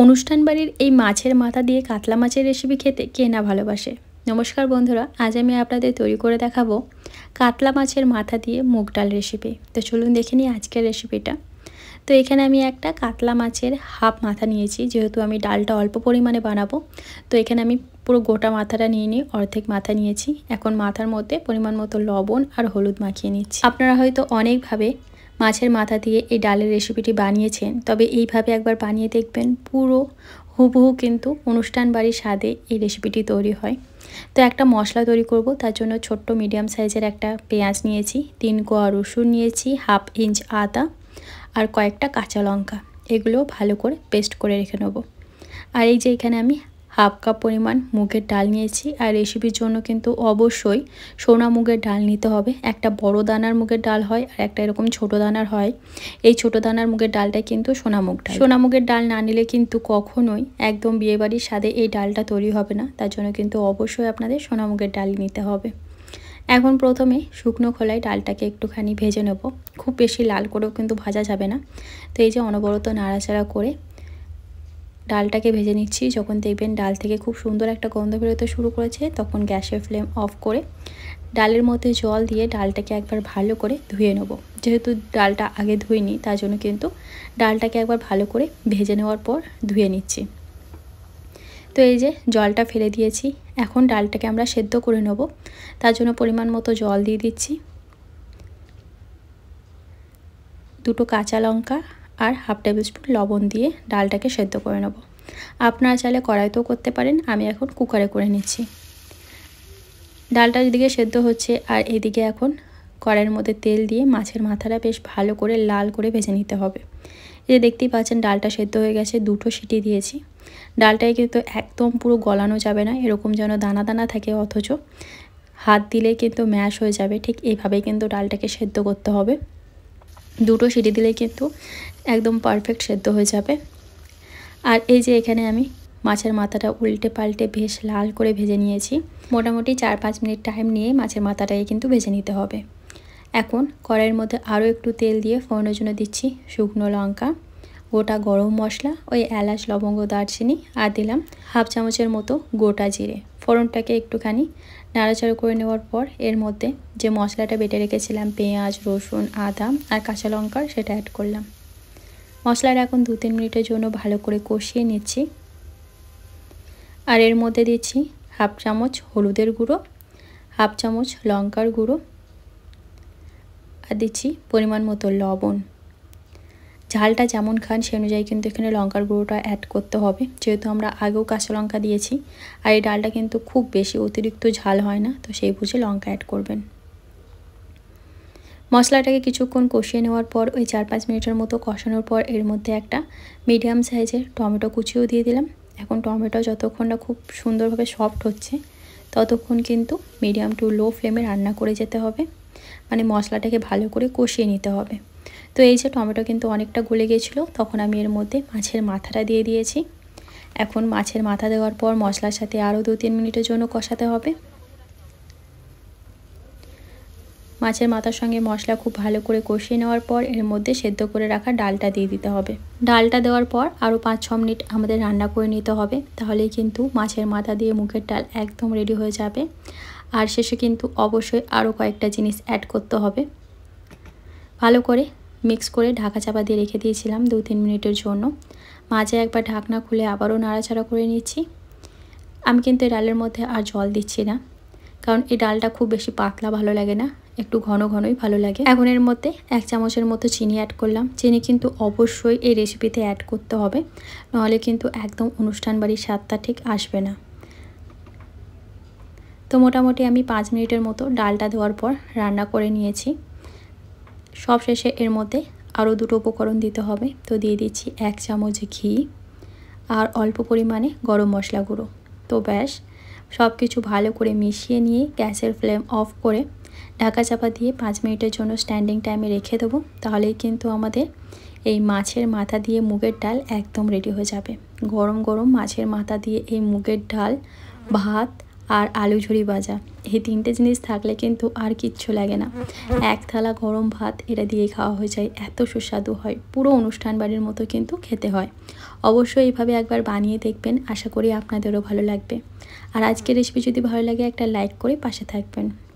অনুষ্ঠান বাড়ির এই মাছের মাথা দিয়ে কাতলা মাছের রেসিপি খেতে কে না ভালোবাসে। নমস্কার বন্ধুরা, আজ আমি আপনাদের তৈরি করে দেখাবো কাতলা মাছের মাথা দিয়ে মুগ ডাল রেসিপি। তো চলুন দেখে নিই আজকের রেসিপিটা। তো এখানে আমি একটা কাতলা মাছের হাফ মাথা নিয়েছি, যেহেতু আমি ডালটা অল্প পরিমাণে বানাবো। তো এখানে আমি পুরো গোটা মাথাটা নিয়ে নিই, অর্ধেক মাথা নিয়েছি। এখন মাথার মধ্যে পরিমাণ মতো লবণ আর হলুদ মাখিয়ে নিচ্ছি। আপনারা হয়তো অনেকভাবে মাছের মাথা দিয়ে এই ডালের রেসিপিটি বানিয়েছেন, তবে এইভাবে একবার বানিয়ে দেখবেন, পুরো হুবহু কিন্তু অনুষ্ঠান বাড়ির স্বাদে এই রেসিপিটি তৈরি হয়। তো একটা মশলা তৈরি করব, তার জন্য ছোট্ট মিডিয়াম সাইজের একটা পেঁয়াজ নিয়েছি, 3 কোয়া রসুন নিয়েছি, 1/2 ইঞ্চ আদা আর কয়েকটা কাঁচা লঙ্কা। এগুলো ভালো করে পেস্ট করে রেখে নেব। আর এই যে এখানে আমি 1/2 কাপ পরিমাণ মুগের ডাল নিয়েছি। আর রেসিপির জন্য কিন্তু অবশ্যই সোনা মুগের ডাল নিতে হবে। একটা বড় দানার মুগের ডাল হয় আর একটা এরকম ছোট দানার হয়। এই ছোট দানার মুগের ডালটাই কিন্তু সোনা মুগ ডাল। সোনা মুগের ডাল না নিলে কিন্তু কখনোই একদম বিয়েবাড়ির স্বাদে এই ডালটা তৈরি হবে না। তার জন্য কিন্তু অবশ্যই আপনাদের সোনা মুগের ডাল নিতে হবে। এখন প্রথমে শুকনো খোলায় ডালটাকে একটুখানি ভেজে নেব। খুব বেশি লাল করেও কিন্তু ভাজা যাবে না। তো এই যে অনবরত নাড়াচাড়া করে ডালটাকে ভেজে নিচ্ছি। যখন দেখবেন ডাল থেকে খুব সুন্দর একটা গন্ধ বেরোতে শুরু করেছে, তখন গ্যাসের ফ্লেম অফ করে ডালের মধ্যে জল দিয়ে ডালটাকে একবার ভালো করে ধুয়ে নেব। যেহেতু ডালটা আগে ধুইনি, তার জন্য কিন্তু ডালটাকে একবার ভালো করে ভেজে নেওয়ার পর ধুয়ে নিচ্ছি। তো এই যে জলটা ফেলে দিয়েছি। এখন ডালটাকে আমরা সেদ্ধ করে নেব। তার জন্য পরিমাণ মতো জল দিয়ে দিচ্ছি, 2 কাঁচা লঙ্কা আর 1/2 টেবিল স্পুন লবণ দিয়ে ডালটাকে সেদ্ধ করে নেব। আপনারা চাইলে কড়াইতেও করতে পারেন, আমি এখন কুকারে করে নিচ্ছি। ডালটা এদিকে সেদ্ধ হচ্ছে আর এদিকে এখন কড়াইয়ের মধ্যে তেল দিয়ে মাছের মাথাটা বেশ ভালো করে লাল করে ভেজে নিতে হবে। এই যে দেখতেই পাচ্ছেন ডালটা সেদ্ধ হয়ে গেছে, 2 সিটি দিয়েছি। ডালটায় কিন্তু একদম পুরো গলানো যাবে না, এরকম যেন দানা দানা থাকে, অথচ হাত দিলেই কিন্তু ম্যাশ হয়ে যাবে। ঠিক এইভাবেই কিন্তু ডালটাকে সেদ্ধ করতে হবে। 2 সিটি দিলেই কিন্তু একদম পারফেক্ট সেদ্ধ হয়ে যাবে। আর এই যে এখানে আমি মাছের মাথাটা উল্টে পাল্টে বেশ লাল করে ভেজে নিয়েছি। মোটামুটি 4-5 মিনিট টাইম নিয়ে মাছের মাথাটাকে কিন্তু ভেজে নিতে হবে। এখন কড়াইয়ের মধ্যে আরও একটু তেল দিয়ে ফোড়নের জন্য দিচ্ছি শুকনো লঙ্কা, গোটা গরম মশলা, ওই এলাচ, লবঙ্গ, দারচিনি, আর দিলাম 1/2 চামচের মতো গোটা জিরে। ফোড়নটাকে একটুখানি নাড়াচাড়া করে নেওয়ার পর এর মধ্যে যে মশলাটা বেটে রেখেছিলাম, পেঁয়াজ, রসুন, আদা আর কাঁচা লঙ্কার, সেটা অ্যাড করলাম। মশলাটা এখন 2-3 মিনিটের জন্য ভালো করে কষিয়ে নিচ্ছি। আর এর মধ্যে দিচ্ছি 1/2 চামচ হলুদের গুঁড়ো, 1/2 চামচ লঙ্কার গুঁড়ো, আর দিচ্ছি পরিমাণ মতো লবণ। ঝালটা যেমন খান সে অনুযায়ী কিন্তু এখানে লঙ্কার গুঁড়োটা অ্যাড করতে হবে, যেহেতু আমরা আগেও কাঁচা লঙ্কা দিয়েছি। আর এই ডালটা কিন্তু খুব বেশি অতিরিক্ত ঝাল হয় না, তো সেই বুঝে লঙ্কা অ্যাড করবেন। মশলাটাকে কিছুক্ষণ কষিয়ে নেওয়ার পর ওই 4-5 মিনিটের মতো কষানোর পর এর মধ্যে একটা মিডিয়াম সাইজের টমেটো কুচিও দিয়ে দিলাম। এখন টমেটো যতক্ষণ না খুব সুন্দরভাবে সফট হচ্ছে, ততক্ষণ কিন্তু মিডিয়াম টু লো ফ্লেমে রান্না করে যেতে হবে, মানে মশলাটাকে ভালো করে কষিয়ে নিতে হবে। তো এই যে টমেটো কিন্তু অনেকটা গলে গিয়েছিলো, তখন আমি এর মধ্যে মাছের মাথাটা দিয়ে দিয়েছি। এখন মাছের মাথা দেওয়ার পর মশলার সাথে আরও 2-3 মিনিটের জন্য কষাতে হবে। মাছের মাথার সঙ্গে মশলা খুব ভালো করে কষিয়ে নেওয়ার পর এর মধ্যে সেদ্ধ করে রাখা ডালটা দিয়ে দিতে হবে। ডালটা দেওয়ার পর আরও 5-6 মিনিট আমাদের রান্না করে নিতে হবে, তাহলেই কিন্তু মাছের মাথা দিয়ে মুগের ডাল একদম রেডি হয়ে যাবে। আর শেষে কিন্তু অবশ্যই আরও কয়েকটা জিনিস অ্যাড করতে হবে। ভালো করে মিক্স করে ঢাকা চাপা দিয়ে রেখে দিয়েছিলাম 2-3 মিনিটের জন্য। মাঝে একবার ঢাকনা খুলে আবারও নাড়াচাড়া করে নিচ্ছি। আমি কিন্তু এই ডালের মধ্যে আর জল দিচ্ছি না, কারণ এই ডালটা খুব বেশি পাতলা ভালো লাগে না, একটু ঘন ঘনই ভালো লাগে। এখন এর মধ্যে 1 চামচের মতো চিনি অ্যাড করলাম। চিনি কিন্তু অবশ্যই এই রেসিপিতে অ্যাড করতে হবে, নাহলে কিন্তু একদম অনুষ্ঠান বাড়ির স্বাদটা ঠিক আসবে না। তো মোটামুটি আমি 5 মিনিটের মতো ডালটা দেওয়ার পর রান্না করে নিয়েছি। সব শেষে এর মধ্যে আরও 2 উপকরণ দিতে হবে। তো দিয়ে দিচ্ছি 1 চামচ ঘি আর অল্প পরিমাণে গরম মশলা গুঁড়ো। তো ব্যাস, সব কিছু ভালো করে মিশিয়ে নিয়ে গ্যাসের ফ্লেম অফ করে ঢাকা চাপা দিয়ে 5 মিনিটের জন্য স্ট্যান্ডিং টাইমে রেখে দেবো। তাহলেই কিন্তু আমাদের এই মাছের মাথা দিয়ে মুগের ডাল একদম রেডি হয়ে যাবে। গরম গরম মাছের মাথা দিয়ে এই মুগের ডাল ভাত আর আলু ঝুরি ভাজা, এই 3টে জিনিস থাকলে কিন্তু আর কিচ্ছু লাগে না। এক থালা গরম ভাত এটা দিয়ে খাওয়া হয়ে যায়, এত সুস্বাদু হয়, পুরো অনুষ্ঠান বাড়ির মতো কিন্তু খেতে হয়। অবশ্যই এইভাবে একবার বানিয়ে দেখবেন, আশা করি আপনাদেরও ভালো লাগবে। আর আজকের রেসিপি যদি ভালো লাগে একটা লাইক করে পাশে থাকবেন।